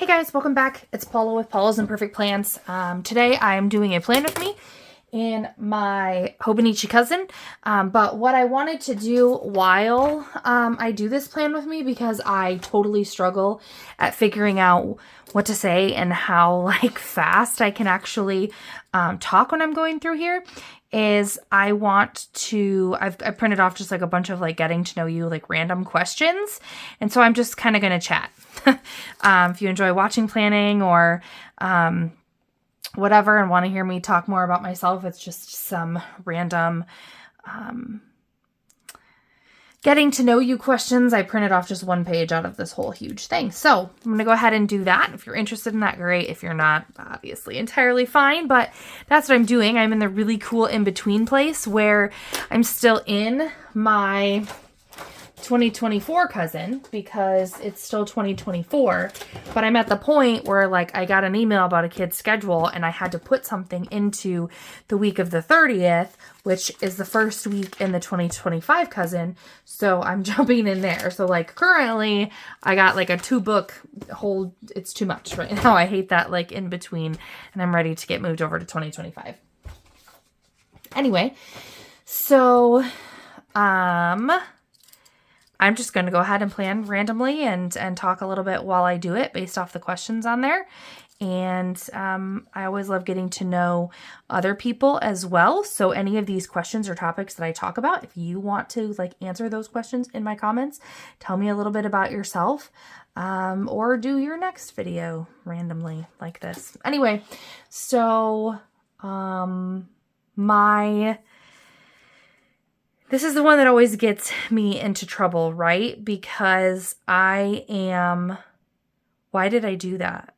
Hey guys, welcome back. It's Paula with Paula's Imperfect Plans. Today I'm doing a plan with me and my Hobonichi Cousin. But what I wanted to do while I do this plan with me, because I totally struggle at figuring out what to say and how fast I can actually talk when I'm going through here, is I want to, I printed off just a bunch of getting to know you, random questions. And so I'm just kind of going to chat. If you enjoy watching planning or whatever and want to hear me talk more about myself, it's just some random getting to know you questions. I printed off just one page out of this whole huge thing. So I'm going to go ahead and do that. If you're interested in that, great. If you're not, obviously entirely fine, but that's what I'm doing. I'm in the really cool in-between place where I'm still in my 2024 cousin because it's still 2024, but I'm at the point where I got an email about a kid's schedule and I had to put something into the week of the 30th, which is the first week in the 2025 cousin. So I'm jumping in there. So currently I got a 2-book hold. It's too much right now. I hate that in between, and I'm ready to get moved over to 2025. Anyway, so I'm just going to go ahead and plan randomly and talk a little bit while I do it based off the questions on there. And I always love getting to know other people as well. So any of these questions or topics that I talk about, if you want to answer those questions in my comments, tell me a little bit about yourself, or do your next video randomly like this. Anyway, so this is the one that always gets me into trouble, right? Because why did I do that?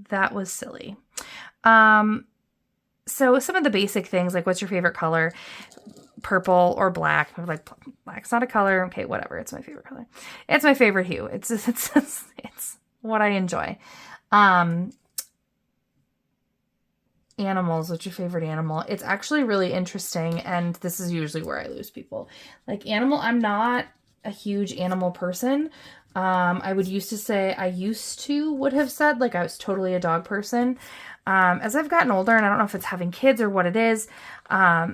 That was silly. So some of the basic things, what's your favorite color? Purple or black? Black's not a color. Okay, whatever. It's my favorite color. It's my favorite hue. It's what I enjoy. Animals, what's your favorite animal? It's actually really interesting, and this is usually where I lose people. I'm not a huge animal person. I would have said I was totally a dog person. As I've gotten older, and I don't know if it's having kids or what it is,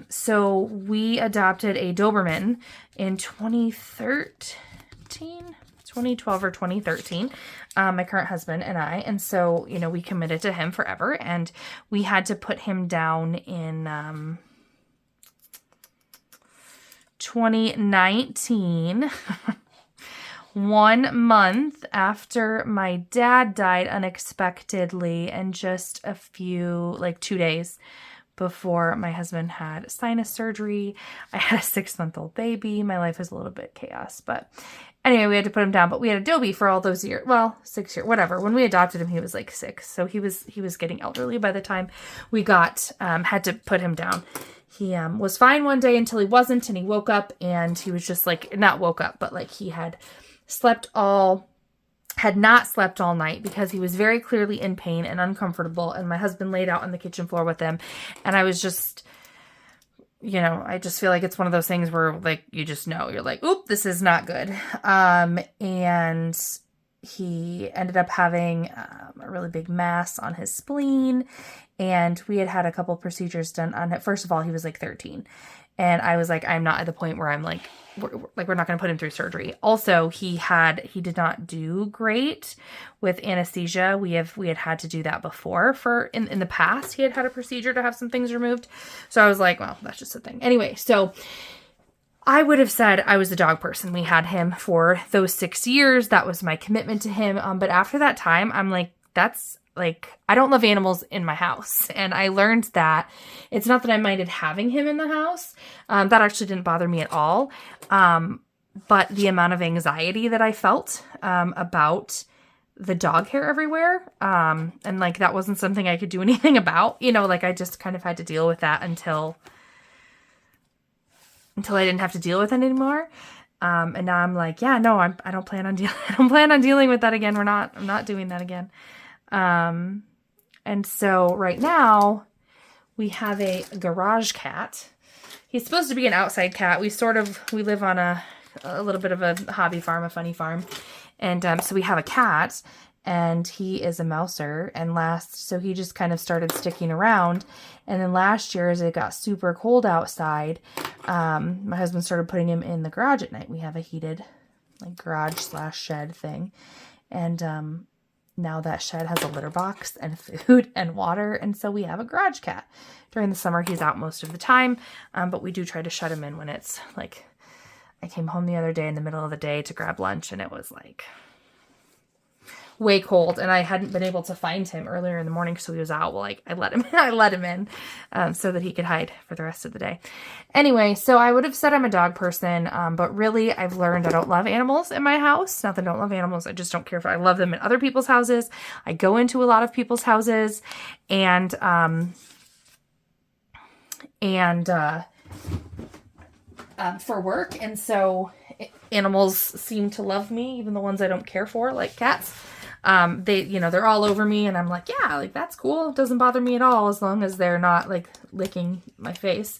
so we adopted a Doberman in 2012 or 2013, my current husband and I. And so, we committed to him forever, and we had to put him down in 2019, 1 month after my dad died unexpectedly, and just a few, 2 days before my husband had sinus surgery. I had a 6-month-old baby. My life was a little bit chaos, but anyway, we had to put him down. But we had Adobe for all those years. Well, 6 years, whatever. When we adopted him, he was 6. So he was getting elderly by the time we had to put him down. He was fine one day until he wasn't, and he woke up, and he was just not woke up, but he had not slept all night because he was very clearly in pain and uncomfortable. And my husband laid out on the kitchen floor with him. And I was just, I just feel it's one of those things where you just know, you're oop, this is not good. And he ended up having a really big mass on his spleen. And we had a couple procedures done on it. First of all, he was 13. And I was I'm not at the point where I'm we're not going to put him through surgery. Also, he did not do great with anesthesia. We had to do that before in the past. He had a procedure to have some things removed. So I was well, that's just a thing. Anyway, so I would have said I was a dog person. We had him for those 6 years. That was my commitment to him. But after that time, I'm I don't love animals in my house. And I learned that it's not that I minded having him in the house. That actually didn't bother me at all. But the amount of anxiety that I felt about the dog hair everywhere. And that wasn't something I could do anything about. I just kind of had to deal with that until I didn't have to deal with it anymore. And now I'm yeah, no, I don't plan on dealing with that again. I'm not doing that again. And so right now we have a garage cat. He's supposed to be an outside cat. We live on a a little bit of a hobby farm, a funny farm. And so we have a cat, and he is a mouser. And so he just kind of started sticking around. And then last year, as it got super cold outside, my husband started putting him in the garage at night. We have a heated like garage/shed thing. And now that shed has a litter box and food and water. And so we have a garage cat. During the summer, he's out most of the time. But we do try to shut him in when it's like, I came home the other day in the middle of the day to grab lunch, and it was like way cold, and I hadn't been able to find him earlier in the morning, so he was out. Well, like I let him in so that he could hide for the rest of the day. Anyway, so I would have said I'm a dog person, but really I've learned I don't love animals in my house. Not that I don't love animals, I just don't care if I love them in other people's houses. I go into a lot of people's houses, and for work, and so animals seem to love me, even the ones I don't care for, like cats. They're all over me, and I'm like, yeah, like that's cool. It doesn't bother me at all as long as they're not like licking my face.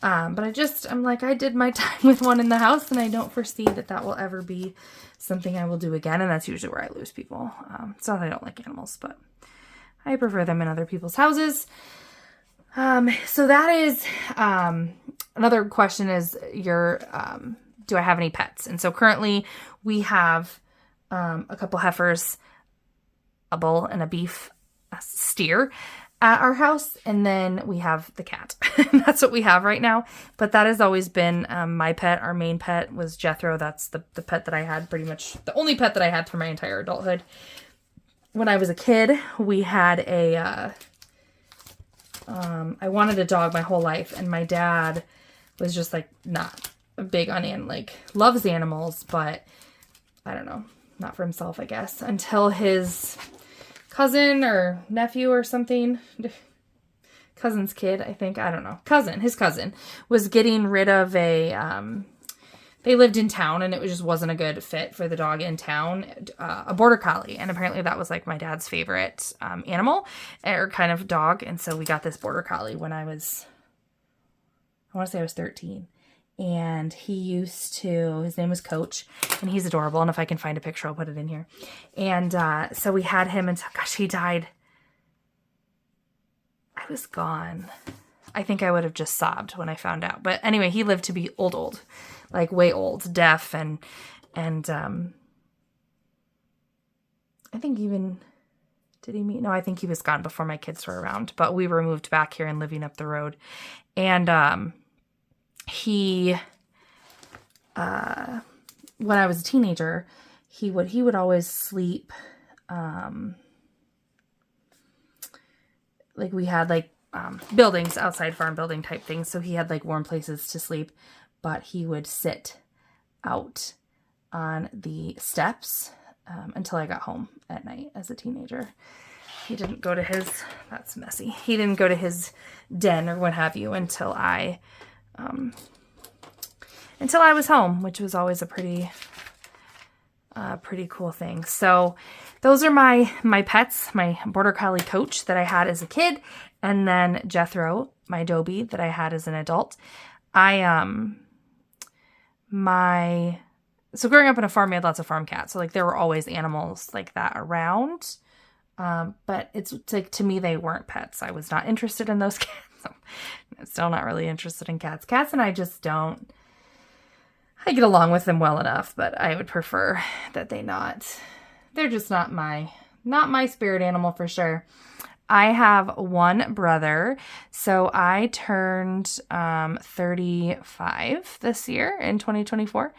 But I'm like, I did my time with one in the house, and I don't foresee that will ever be something I will do again. And that's usually where I lose people. It's not that I don't like animals, but I prefer them in other people's houses. So that is, another question is do I have any pets? And so currently we have, a couple heifers, a bull, and a steer at our house. And then we have the cat. That's what we have right now. But that has always been, my pet. Our main pet was Jethro. That's the pet that I had, pretty much the only pet that I had for my entire adulthood. When I was a kid, we had I wanted a dog my whole life, and my dad was just like not big on loves animals, but I don't know, not for himself, I guess, until his cousin or nephew or something, cousin's kid, I think, I don't know, his cousin was getting rid of they lived in town, and it just wasn't a good fit for the dog in town, a border collie. And apparently that was like my dad's favorite animal or kind of dog. And so we got this border collie when I want to say I was 13. And his name was Coach, and he's adorable. And if I can find a picture, I'll put it in here. And so we had him until, gosh, he died. I was gone. I think I would have just sobbed when I found out. But anyway, he lived to be old. Like way old, deaf, and I think even, did he meet? No, I think he was gone before my kids were around, but we were moved back here and living up the road. And he, when I was a teenager, he would always sleep, like we had buildings, outside farm building type things, so he had like warm places to sleep. But he would sit out on the steps until I got home at night as a teenager. He didn't go to that's messy. He didn't go to his den or what have you until I was home, which was always a pretty cool thing. So those are my pets, my border collie Coach that I had as a kid, and then Jethro, my Dobie, that I had as an adult. So growing up in a farm, we had lots of farm cats. So there were always animals like that around. But it's like, to me, they weren't pets. I was not interested in those cats. I'm still not really interested in cats. Cats and I just don't, I get along with them well enough, but I would prefer that they're just not my spirit animal for sure. I have one brother, so I turned 35 this year in 2024,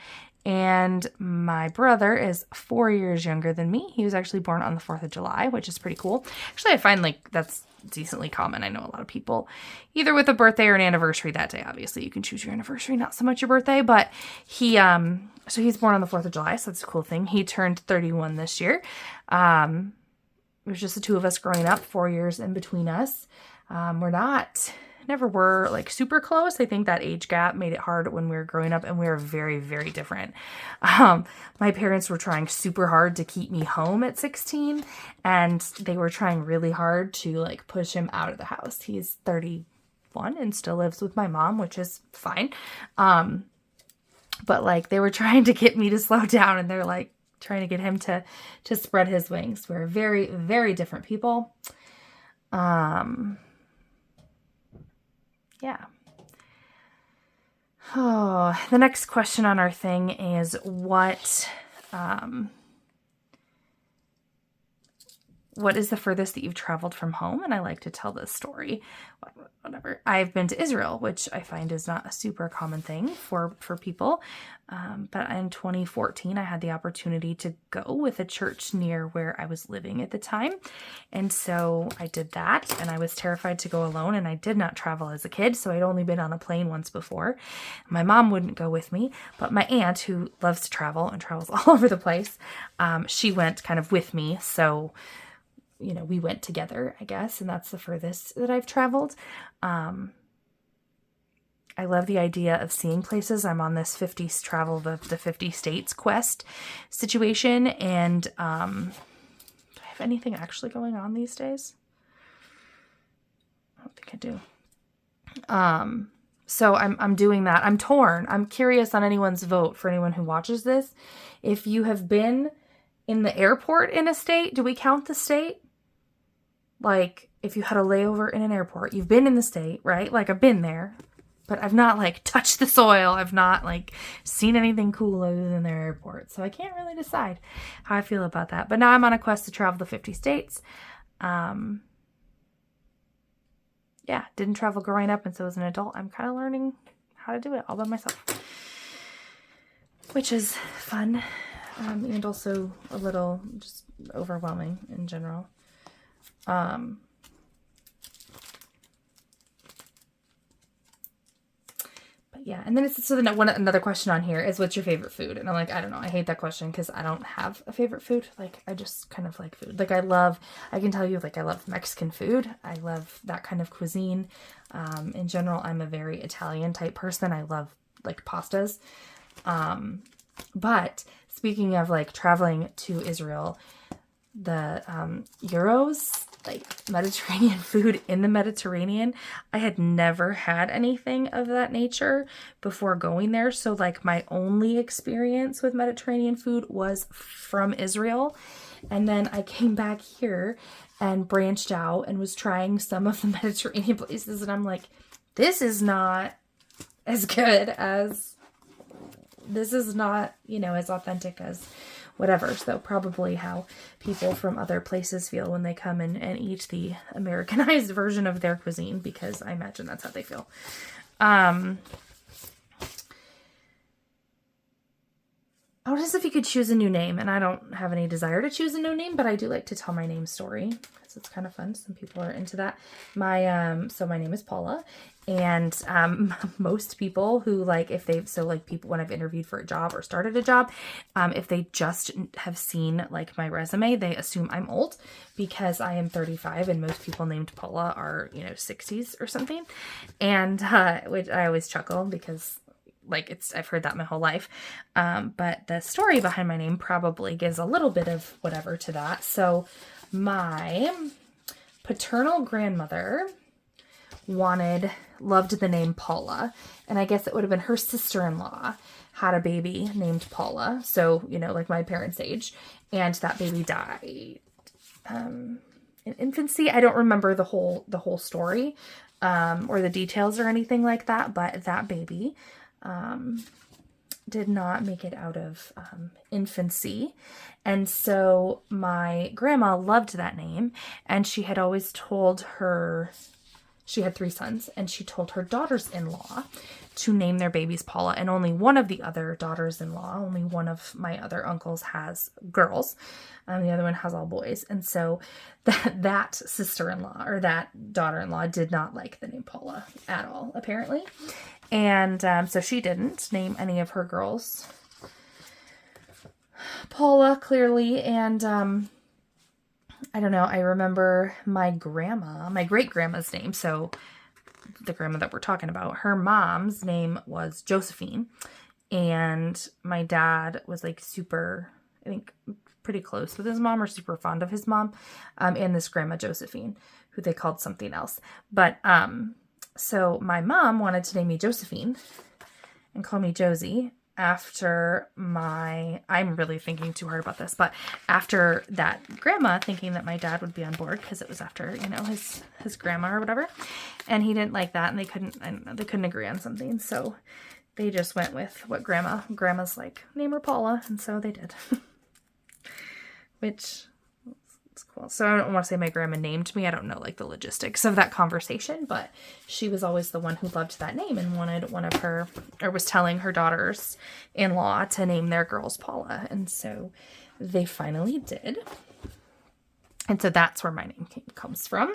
and my brother is 4 years younger than me. He was actually born on the 4th of July, which is pretty cool. Actually, I find that's decently common. I know a lot of people either with a birthday or an anniversary that day. Obviously, you can choose your anniversary, not so much your birthday, but so he's born on the 4th of July, so that's a cool thing. He turned 31 this year. It was just the two of us growing up, 4 years in between us. Never were super close. I think that age gap made it hard when we were growing up, and we were very, very different. My parents were trying super hard to keep me home at 16, and they were trying really hard to push him out of the house. He's 31 and still lives with my mom, which is fine. but like they were trying to get me to slow down, and they're like trying to get him to spread his wings. We're very, very different people. Yeah. Oh, the next question on our thing is what is the furthest that you've traveled from home? And I like to tell this story. Whatever. I've been to Israel, which I find is not a super common thing for people. But in 2014, I had the opportunity to go with a church near where I was living at the time. And so I did that, and I was terrified to go alone, and I did not travel as a kid. So I'd only been on a plane once before. My mom wouldn't go with me, but my aunt, who loves to travel and travels all over the place, she went kind of with me. So we went together, I guess, and that's the furthest that I've traveled. I love the idea of seeing places. I'm on this 50 travel the 50 states quest situation, and do I have anything actually going on these days? I don't think I do. So I'm doing that. I'm torn. I'm curious on anyone's vote for anyone who watches this. If you have been in the airport in a state, do we count the state? Like, if you had a layover in an airport, you've been in the state, right? Like, I've been there, but I've not, like, touched the soil. I've not, like, seen anything cool other than their airport. So I can't really decide how I feel about that. But now I'm on a quest to travel the 50 states. Yeah, didn't travel growing up, and so as an adult, I'm kind of learning how to do it all by myself, which is fun, and also a little just overwhelming in general. But yeah, and then another question on here is, what's your favorite food? And I'm like, I don't know. I hate that question because I don't have a favorite food. Like, I just kind of like food. Like, I can tell you, like, I love Mexican food. I love that kind of cuisine. In general, I'm a very Italian type person. I love, like, pastas. But speaking of, like, traveling to Israel, the gyros, like Mediterranean food in the Mediterranean, I had never had anything of that nature before going there. So like my only experience with Mediterranean food was from Israel. And then I came back here and branched out and was trying some of the Mediterranean places. And I'm like, this is not as good as, this is not, as authentic as whatever. So probably how people from other places feel when they come and eat the Americanized version of their cuisine, because I imagine that's how they feel. What is if you could choose a new name? And I don't have any desire to choose a new name, but I do like to tell my name story because it's kind of fun. Some people are into that. My name is Paula, and most people who people when I've interviewed for a job or started a job, if they just have seen like my resume, they assume I'm old because I am 35, and most people named Paula are 60s or something, and which I always chuckle because, like, I've heard that my whole life. But the story behind my name probably gives a little bit of whatever to that. So my paternal grandmother loved the name Paula. And I guess it would have been her sister-in-law had a baby named Paula. So, like my parents' age. And that baby died in infancy. I don't remember the whole story or the details or anything like that. But that baby did not make it out of infancy. And so my grandma loved that name, and she had always told she had 3 sons, and she told her daughters-in-law to name their babies Paula. And only one of the other daughters-in-law, only one of my other uncles has girls. The other one has all boys. And so that sister-in-law or that daughter-in-law did not like the name Paula at all, apparently. And so she didn't name any of her girls Paula, clearly. And I don't know. I remember my great-grandma's name. So the grandma that we're talking about, her mom's name was Josephine. And my dad was like super, I think, pretty close with his mom or super fond of his mom. And this grandma Josephine, who they called something else. But so my mom wanted to name me Josephine and call me Josie. after I'm really thinking too hard about this, but after that, grandma thinking that my dad would be on board because it was after, you know, his grandma or whatever, and he didn't like that, and they couldn't agree on something, so they just went with what grandma's like, name her Paula, and so they did. Which is cool. So I don't want to say my grandma named me. I don't know like the logistics of that conversation, but she was always the one who loved that name and wanted one of her, or was telling her daughters-in-law to name their girls Paula. And so they finally did. And so that's where my name comes from.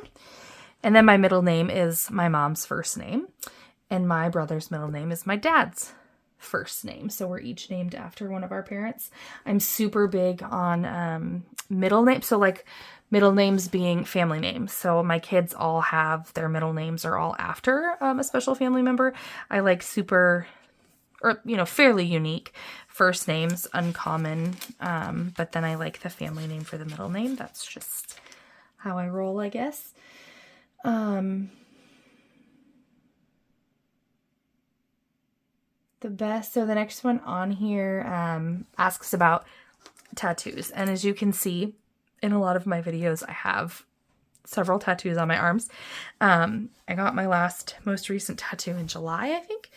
And then my middle name is my mom's first name. And my brother's middle name is my dad's first name. So we're each named after one of our parents. I'm super big on middle names. So like middle names being family names. So my kids all have their middle names are all after a special family member. I like super, or, you know, fairly unique first names, uncommon. But then I like the family name for the middle name. That's just how I roll, I guess. So the next one on here asks about tattoos. And as you can see in a lot of my videos, I have several tattoos on my arms. I got my most recent tattoo in July, I think.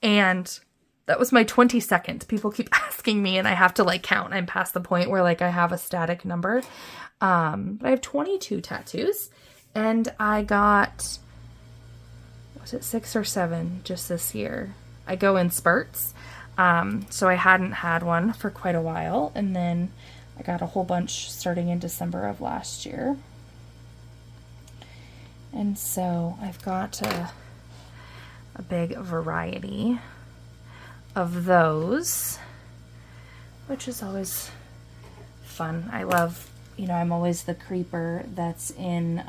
And that was my 22nd. People keep asking me and I have to like count. I'm past the point where like I have a static number. But I have 22 tattoos. And I got, was it 6 or 7 just this year? I go in spurts. So I hadn't had one for quite a while. And then I got a whole bunch starting in December of last year. And so I've got a big variety of those, which is always fun. I love, you know, I'm always the creeper that's in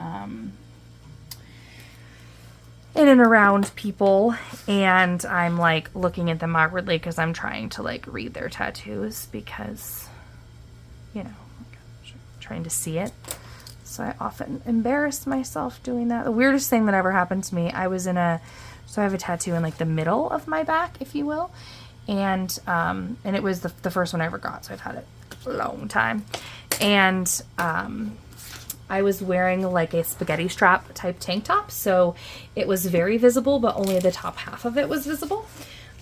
and around people, and I'm like looking at them awkwardly because I'm trying to like read their tattoos because, you know, trying to see it. So I often embarrass myself doing that. The weirdest thing that ever happened to me, so I have a tattoo in like the middle of my back, if you will. And it was the first one I ever got. So I've had it a long time. And, I was wearing like a spaghetti strap type tank top. So it was very visible, but only the top half of it was visible.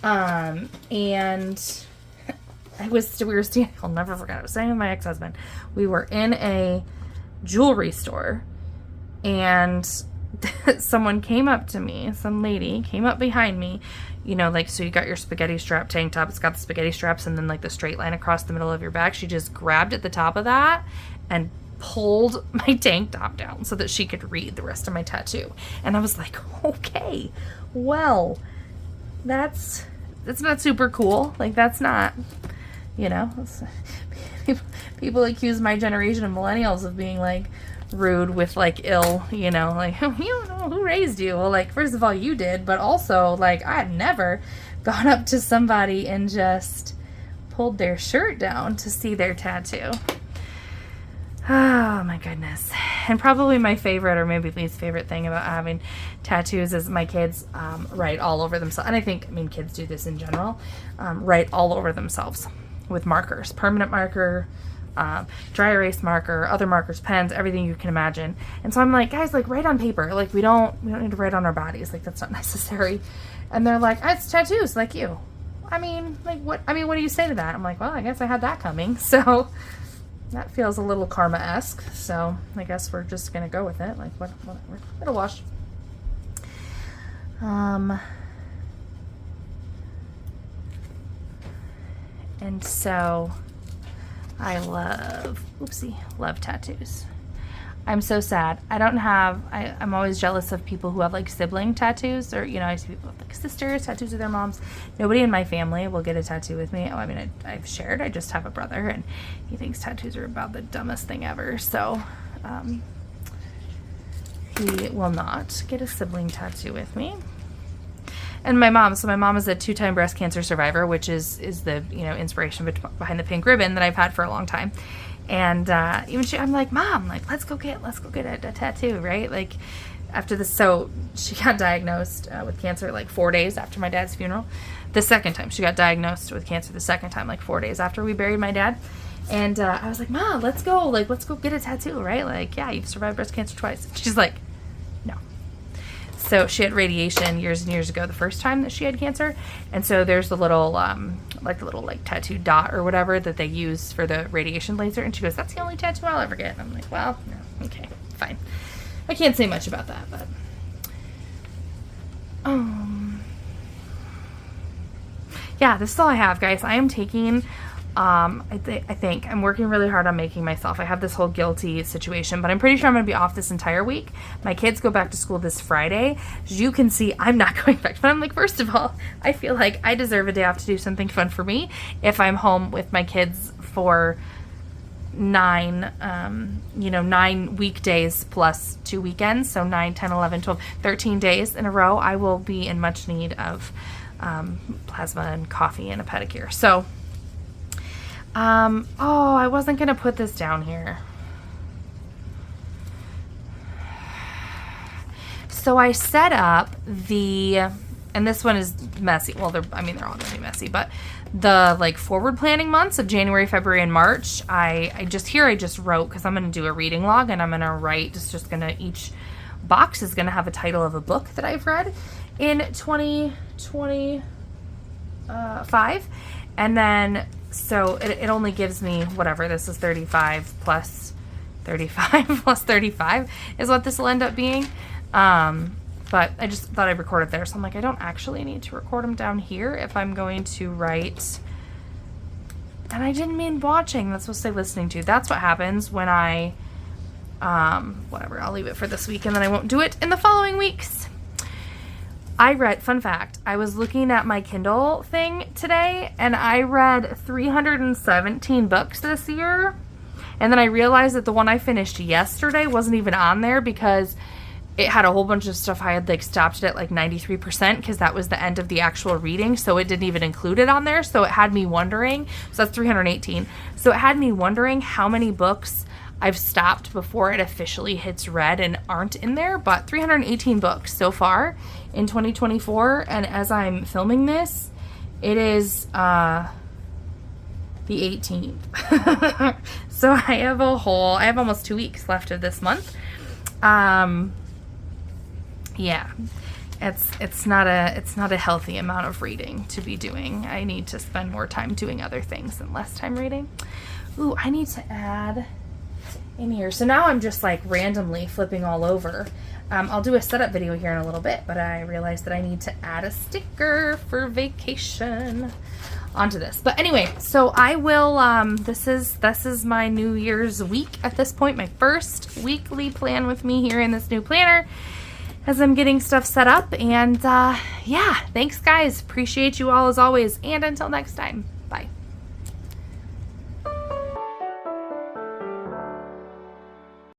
And we were standing, I'll never forget, I was standing with my ex-husband. We were in a jewelry store and someone came up to me, some lady came up behind me, you know, like, so you got your spaghetti strap tank top, it's got the spaghetti straps and then like the straight line across the middle of your back. She just grabbed at the top of that and pulled my tank top down so that she could read the rest of my tattoo. And I was like, okay, well, that's not super cool. Like, that's not, you know, people accuse my generation of millennials of being like rude with like ill, you know, like, you don't know who raised you. Well, like, first of all, you did, but also like I had never gone up to somebody and just pulled their shirt down to see their tattoo. Oh my goodness. And probably my favorite or maybe least favorite thing about having tattoos is my kids write all over themselves. And I mean, kids do this in general, write all over themselves with markers, permanent marker, dry erase marker, other markers, pens, everything you can imagine. And so I'm like, guys, like, write on paper. Like, we don't need to write on our bodies. Like, that's not necessary. And they're like, it's tattoos like you. I mean, like, what do you say to that? I'm like, well, I guess I had that coming. So that feels a little karma-esque, so I guess we're just gonna go with it. Like, whatever. It'll wash. And so I love tattoos. I'm so sad. I'm always jealous of people who have like sibling tattoos, or, you know, I see people with like sisters, tattoos with their moms. Nobody in my family will get a tattoo with me. Oh, I mean, I've shared, I just have a brother and he thinks tattoos are about the dumbest thing ever. So, he will not get a sibling tattoo with me. And my mom is a 2-time breast cancer survivor, which is the, you know, inspiration behind the pink ribbon that I've had for a long time. And even I'm like, Mom, like, let's go get a tattoo, right? Like, after this, so she got diagnosed with cancer like 4 days after my dad's funeral. The second time she got diagnosed with cancer, the second time, like 4 days after we buried my dad. And I was like, "Ma, let's go get a tattoo, right? Like, yeah, you've survived breast cancer twice." She's like, "No." So she had radiation years and years ago, the first time that she had cancer. And so there's the little, tattoo dot or whatever that they use for the radiation laser. And she goes, "That's the only tattoo I'll ever get." And I'm like, "Well, no, okay, fine." I can't say much about that, but, yeah, this is all I have, guys. I am taking, I think I'm working really hard on making myself. I have this whole guilty situation, but I'm pretty sure I'm going to be off this entire week. My kids go back to school this Friday. As you can see, I'm not going back. But I'm like, first of all, I feel like I deserve a day off to do something fun for me if I'm home with my kids for 9 weekdays plus 2 weekends. So 9, 10, 11, 12, 13 days in a row. I will be in much need of plasma and coffee and a pedicure. So, I wasn't going to put this down here. So I set up and this one is messy. Well, they're all going to be messy, but the forward planning months of January, February, and March, I just wrote, because I'm going to do a reading log, and I'm going to write, each box is going to have a title of a book that I've read in 2025. And then, so it only gives me whatever, this is 35 plus 35 plus 35 is what this will end up being. But I just thought I'd record it there. So I'm like, I don't actually need to record them down here if I'm going to write. And I didn't mean watching. That's supposed to say listening to. That's what happens when I, whatever, I'll leave it for this week and then I won't do it in the following weeks. I read, fun fact, I was looking at my Kindle thing today and I read 317 books this year. And then I realized that the one I finished yesterday wasn't even on there because it had a whole bunch of stuff I had stopped it at 93% because that was the end of the actual reading. So it didn't even include it on there. So it had me wondering, so that's 318. So it had me wondering how many books I've stopped before it officially hits red and aren't in there. But 318 books so far in 2024. And as I'm filming this, it is the 18th. So I have almost 2 weeks left of this month. Yeah, it's not a healthy amount of reading to be doing. I need to spend more time doing other things and less time reading. Ooh, I need to add in here. So now I'm just randomly flipping all over. I'll do a setup video here in a little bit, but I realized that I need to add a sticker for vacation onto this. But anyway, so I will, this is my New Year's week at this point, my first weekly plan with me here in this new planner as I'm getting stuff set up. And yeah, thanks guys. Appreciate you all as always. And until next time.